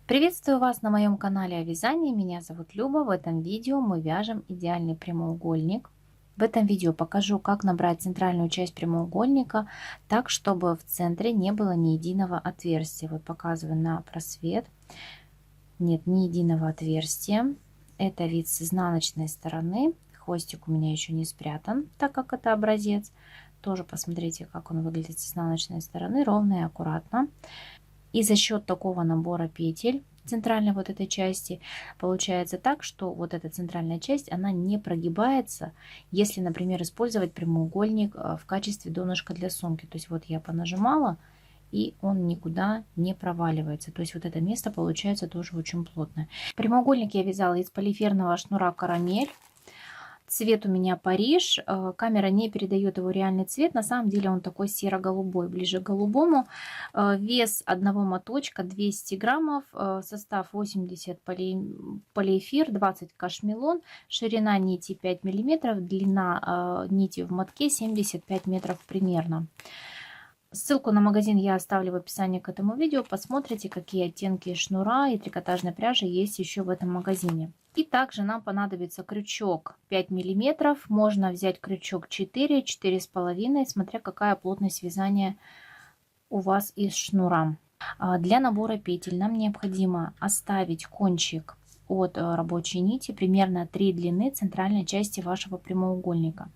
Приветствую вас на моем канале о вязании. Меня зовут Люба. В этом видео мы вяжем идеальный прямоугольник. В этом видео покажу, как набрать центральную часть прямоугольника так, чтобы в центре не было ни единого отверстия. Вот показываю на просвет. Нет ни единого отверстия. Это вид с изнаночной стороны. Хвостик у меня еще не спрятан, так как это образец. Тоже посмотрите, как он выглядит с изнаночной стороны, ровно и аккуратно. И за счет такого набора петель центральной вот этой части получается так, что вот эта центральная часть, она не прогибается, если, например, использовать прямоугольник в качестве донышка для сумки. То есть вот я понажимала, и он никуда не проваливается. То есть вот это место получается тоже очень плотное. Прямоугольник я вязала из полиферного шнура карамель. Цвет у меня Париж. Камера не передает его реальный цвет. На самом деле он такой серо-голубой, ближе к голубому. Вес одного моточка 200 граммов. Состав 80 полиэфир, 20 кашмелон. Ширина нити 5 миллиметров. Длина нити в мотке 75 метров примерно. Ссылку на магазин я оставлю в описании к этому видео. Посмотрите, какие оттенки шнура и трикотажной пряжи есть еще в этом магазине. И также нам понадобится крючок 5 миллиметров. Можно взять крючок 4, 4,5, смотря какая плотность вязания у вас из шнура. Для набора петель нам необходимо оставить кончик от рабочей нити примерно 3 длины центральной части вашего прямоугольника.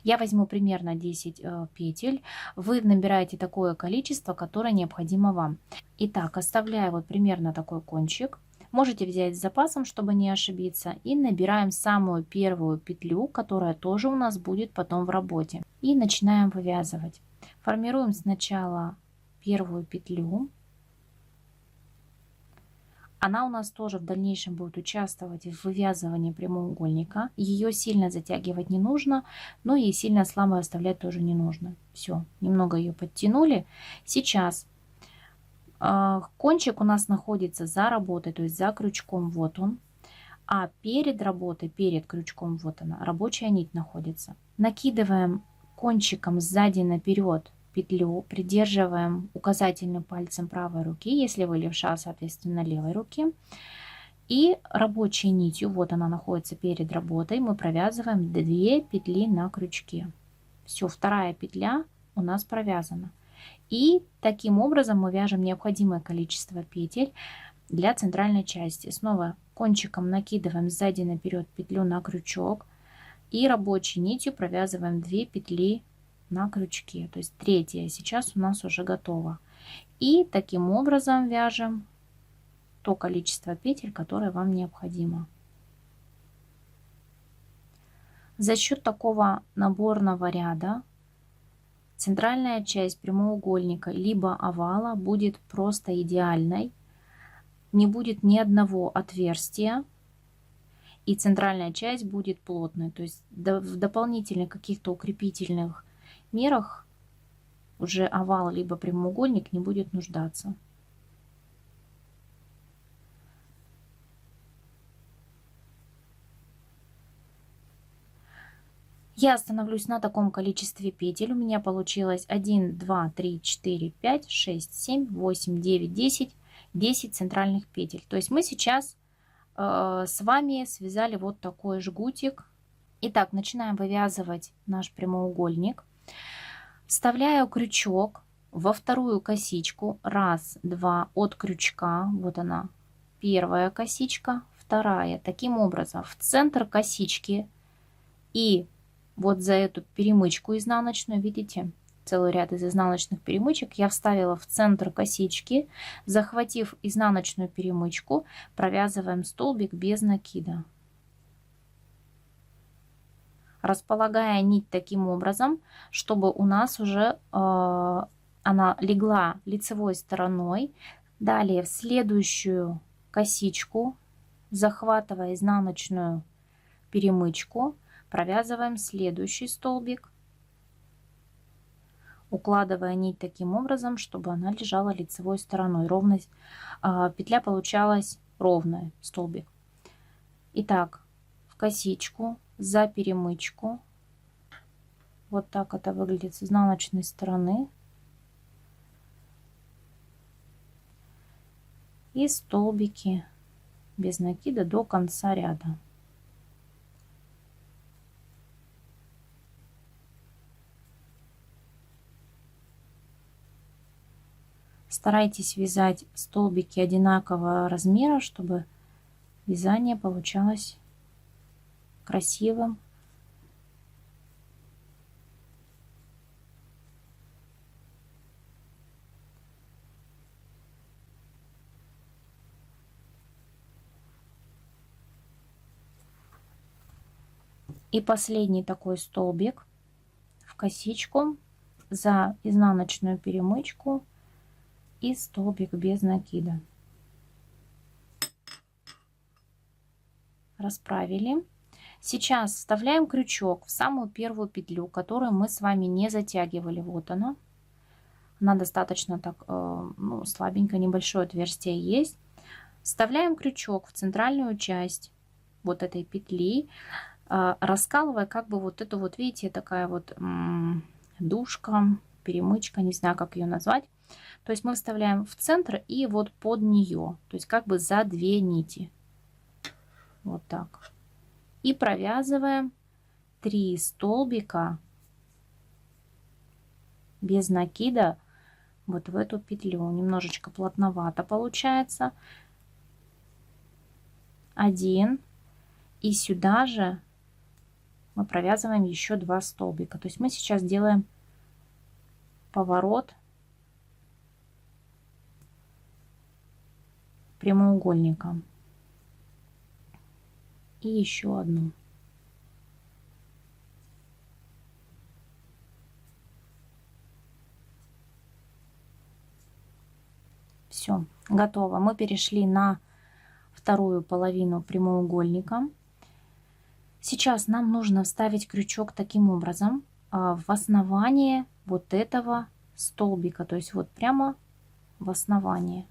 Я возьму примерно 10 петель. Вы набираете такое количество, которое необходимо вам. Итак, оставляю вот примерно такой кончик. Можете взять с запасом, чтобы не ошибиться. И набираем самую первую петлю, которая тоже у нас будет потом в работе. И начинаем вывязывать. Формируем сначала первую петлю. Она у нас тоже в дальнейшем будет участвовать в вывязывании прямоугольника. Ее сильно затягивать не нужно, но и сильно слабо оставлять тоже не нужно. Все, немного ее подтянули. Сейчас кончик у нас находится за работой, то есть за крючком, вот он. А перед работой, перед крючком, вот она, рабочая нить находится. Накидываем кончиком сзади наперед петлю, придерживаем указательным пальцем правой руки, если вы левша, соответственно, левой руки. И рабочей нитью, вот она находится перед работой, мы провязываем 2 петли на крючке. Все, вторая петля у нас провязана. И таким образом мы вяжем необходимое количество петель для центральной части. Снова кончиком накидываем сзади наперед петлю на крючок и рабочей нитью провязываем 2 петли на крючке. То есть третья сейчас у нас уже готова. И таким образом вяжем то количество петель, которое вам необходимо. За счет такого наборного ряда центральная часть прямоугольника либо овала будет просто идеальной. Не будет ни одного отверстия. И центральная часть будет плотной. То есть в дополнительных каких-то укрепительных мерах уже овал либо прямоугольник не будет нуждаться. Я остановлюсь на таком количестве петель. У меня получилось 1, 2, 3, 4, 5, 6, 7, 8, 9, 10, 10 центральных петель. То есть мы сейчас с вами связали вот такой жгутик. Итак, начинаем вывязывать наш прямоугольник. Вставляю крючок во вторую косичку. Раз, два, от крючка. Вот она, первая косичка, вторая. Таким образом, в центр косички и вот за эту перемычку изнаночную, видите, целый ряд из изнаночных перемычек я вставила в центр косички. Захватив изнаночную перемычку, провязываем столбик без накида. Располагая нить таким образом, чтобы у нас уже она легла лицевой стороной. Далее в следующую косичку, захватывая изнаночную перемычку, провязываем следующий столбик, укладывая нить таким образом, чтобы она лежала лицевой стороной. Ровность, петля получалась ровная, столбик. Итак, в косичку, за перемычку. Вот так это выглядит с изнаночной стороны. и столбики без накида до конца ряда. Старайтесь вязать столбики одинакового размера, чтобы вязание получалось красивым. И последний такой столбик в косичку за изнаночную перемычку и столбик без накида. Расправили. Сейчас вставляем крючок в самую первую петлю, которую мы с вами не затягивали. Вот она. Она достаточно так, ну, слабенькая, небольшое отверстие есть. Вставляем крючок в центральную часть вот этой петли, раскалывая как бы вот эту вот, видите, такая вот дужка, перемычка, не знаю, как ее назвать. То есть мы вставляем в центр и вот под нее, то есть как бы за 2 нити. Вот так. И провязываем 3 столбика без накида вот в эту петлю. Немножечко плотновато получается. 1. И сюда же мы провязываем еще 2 столбика. То есть мы сейчас делаем поворот прямоугольником. И еще одну. Все, готово. Мы перешли на вторую половину прямоугольника. Сейчас нам нужно вставить крючок таким образом в основание вот этого столбика, то есть вот прямо в основание.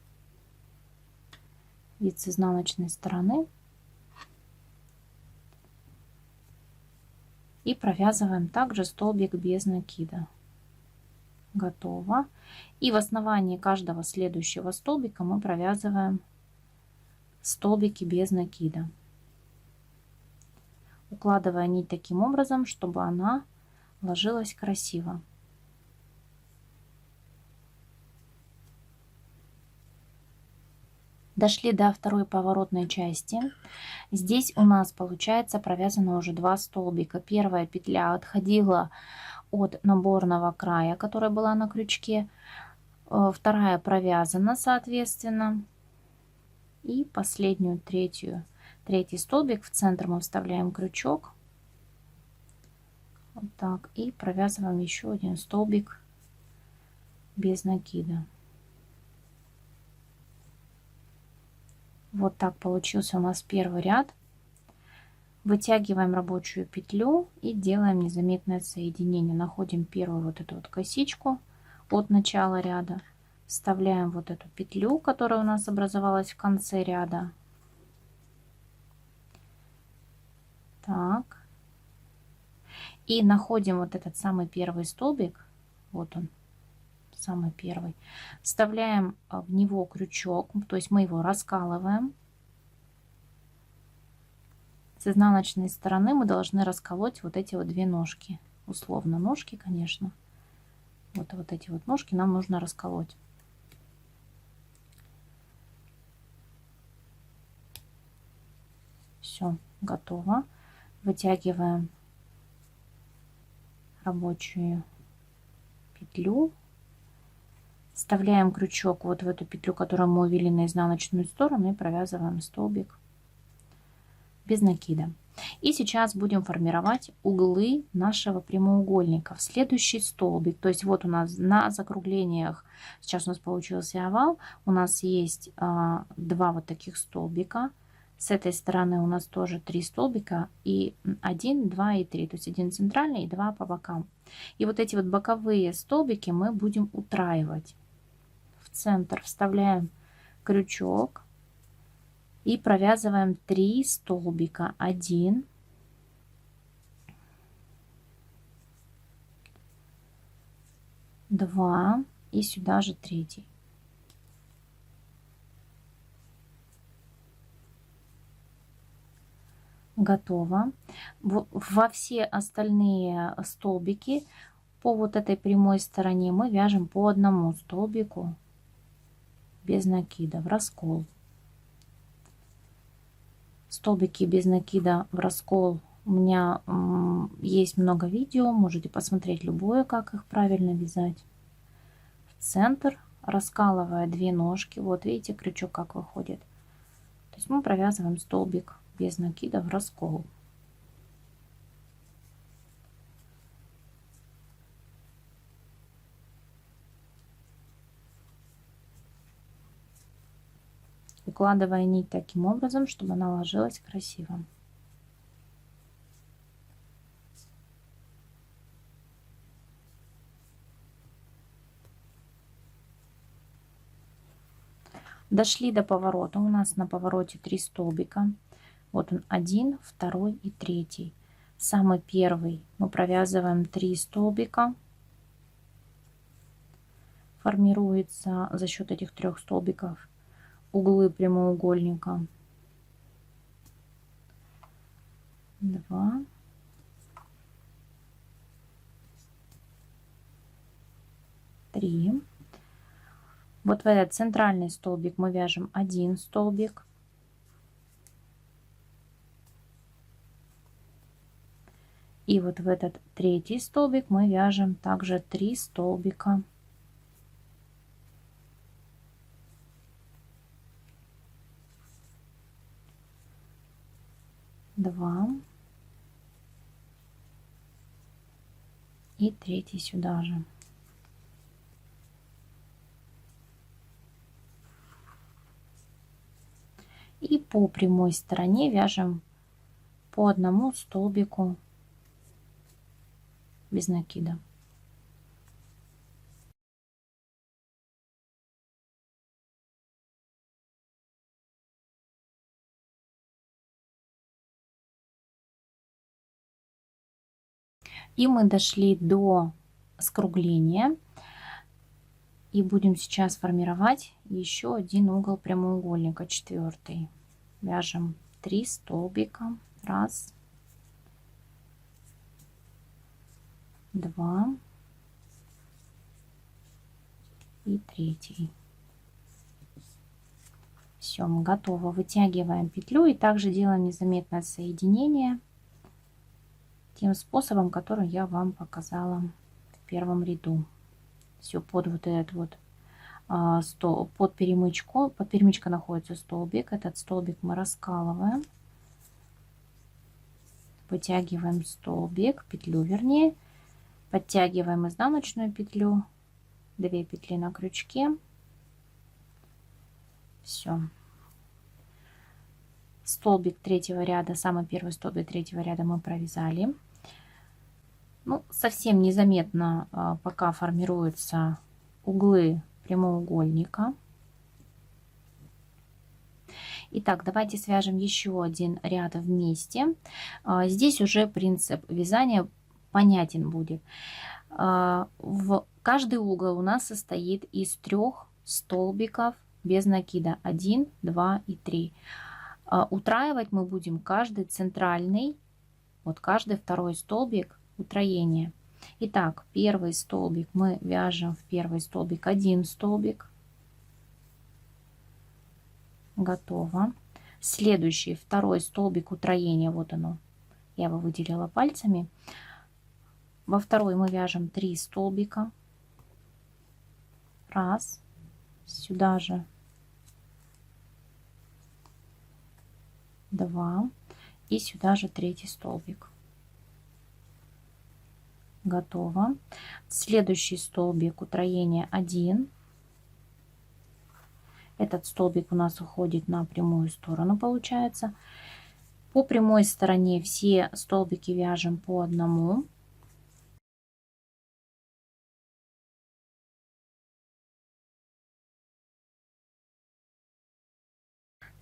Вид с изнаночной стороны. И провязываем также столбик без накида. Готово. И в основании каждого следующего столбика мы провязываем столбики без накида, укладывая нить таким образом, чтобы она ложилась красиво. Дошли до второй поворотной части. Здесь у нас получается провязано уже 2 столбика. Первая петля отходила от наборного края, которая была на крючке. Вторая провязана, соответственно. И последнюю, третий столбик в центр мы вставляем крючок. Вот так. И провязываем еще один столбик без накида. Вот так получился у нас первый ряд. Вытягиваем рабочую петлю и делаем незаметное соединение. Находим первую вот эту вот косичку от начала ряда. Вставляем вот эту петлю, которая у нас образовалась в конце ряда. Так. И находим вот этот самый первый столбик. Вот он, самый первый. Вставляем в него крючок, то есть мы его раскалываем. С изнаночной стороны мы должны расколоть вот эти вот 2 ножки. Условно ножки, конечно. Вот эти вот ножки нам нужно расколоть. Все, готово. Вытягиваем рабочую петлю. Вставляем крючок вот в эту петлю, которую мы увели на изнаночную сторону, и провязываем столбик без накида. И сейчас будем формировать углы нашего прямоугольника в следующий столбик. То есть вот у нас на закруглениях, сейчас у нас получился овал, у нас есть 2 вот таких столбика. С этой стороны у нас тоже 3 столбика, и 1, 2 и 3, то есть 1 центральный и 2 по бокам. И вот эти вот боковые столбики мы будем утраивать. В центр вставляем крючок и провязываем 3 столбика. 1, 2 и сюда же 3. Готово. Во все остальные столбики по вот этой прямой стороне мы вяжем по одному столбику без накида в раскол. Столбики без накида в раскол у меня есть много видео, можете посмотреть любое, как их правильно вязать. В центр, раскалывая 2 ножки, вот видите, крючок как выходит. То есть мы провязываем столбик без накида в раскол. Укладывая нить таким образом, чтобы она ложилась красиво. Дошли до поворота. У нас на повороте 3 столбика. Вот он, 1, 2 и 3. Самый первый мы провязываем 3 столбика. Формируется за счет этих 3 столбиков углы прямоугольника. 2, 3. Вот в этот центральный столбик мы вяжем 1 столбик. И вот в этот 3 столбик мы вяжем также 3 столбика. Два. И 3 сюда же. И по прямой стороне вяжем по одному столбику без накида. И мы дошли до скругления. И будем сейчас формировать еще один угол прямоугольника, 4. Вяжем 3 столбика. 1, 2 и 3. Все, мы готовы. Вытягиваем петлю и также делаем незаметное соединение тем способом, который я вам показала в первом ряду. Все под вот этот вот под перемычку. Под перемычкой находится столбик. Этот столбик мы раскалываем. Вытягиваем столбик, петлю вернее. Подтягиваем изнаночную петлю. 2 петли на крючке. Все. Столбик 3 ряда, самый первый столбик 3 ряда мы провязали. Ну, совсем незаметно пока формируются углы прямоугольника. Итак, давайте свяжем еще один ряд вместе. Здесь уже принцип вязания понятен будет. Каждый угол у нас состоит из 3 столбиков без накида. 1, 2 и 3. Утраивать мы будем каждый центральный, вот каждый второй столбик утроения. Итак, первый столбик мы вяжем в первый столбик 1 столбик. Готово. Следующий, второй столбик утроения, вот оно, я его выделила пальцами. Во второй мы вяжем 3 столбика. 1, сюда же 2 и сюда же 3 столбик. Готово. Следующий столбик утроения 1. Этот столбик у нас уходит на прямую сторону, получается. По прямой стороне все столбики вяжем по одному.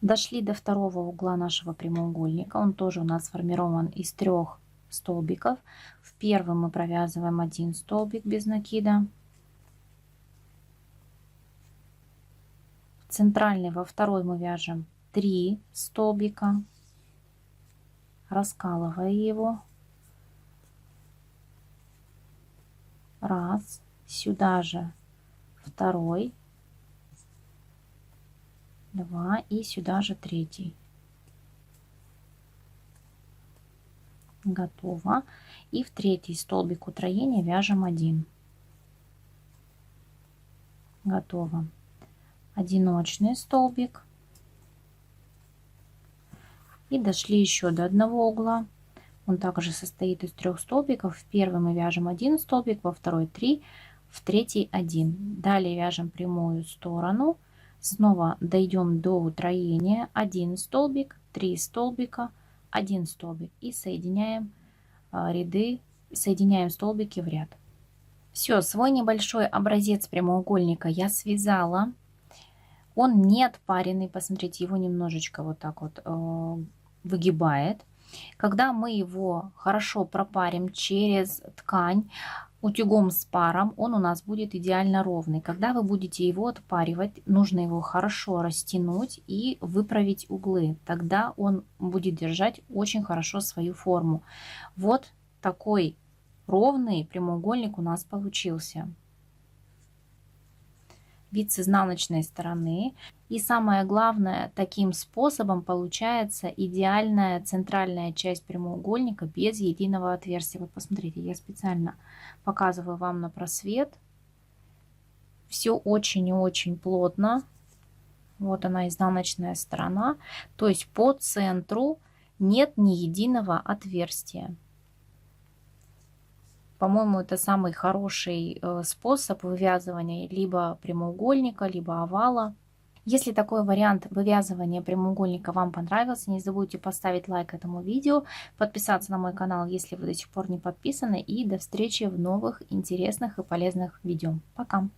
Дошли до второго угла нашего прямоугольника. Он тоже у нас сформирован из 3 столбиков. В первый мы провязываем 1 столбик без накида. В центральный, во второй мы вяжем 3 столбика. раскалывая его. Раз. Сюда же второй. Два. И сюда же третий. Готово. И в третий столбик утроения вяжем 1. Готово. Одиночный столбик. И дошли еще до одного угла. Он также состоит из 3 столбиков. В первый мы вяжем 1 столбик, во второй 3, в третий 1. Далее вяжем прямую сторону. Снова дойдем до утроения. 1 столбик, 3 столбика, 1 столбик. И соединяем ряды, соединяем столбики в ряд. Все, свой небольшой образец прямоугольника я связала. Он не отпаренный, посмотрите, его немножечко вот так вот выгибает. Когда мы его хорошо пропарим через ткань утюгом с паром, он у нас будет идеально ровный. Когда вы будете его отпаривать, нужно его хорошо растянуть и выправить углы. Тогда он будет держать очень хорошо свою форму. Вот такой ровный прямоугольник у нас получился. Вид с изнаночной стороны. И самое главное, таким способом получается идеальная центральная часть прямоугольника без единого отверстия. Вот посмотрите, я специально показываю вам на просвет. Все очень и очень плотно. Вот она, изнаночная сторона. То есть по центру нет ни единого отверстия. По-моему, это самый хороший способ вывязывания либо прямоугольника, либо овала. Если такой вариант вывязывания прямоугольника вам понравился, не забудьте поставить лайк этому видео, подписаться на мой канал, если вы до сих пор не подписаны. И до встречи в новых интересных и полезных видео. Пока!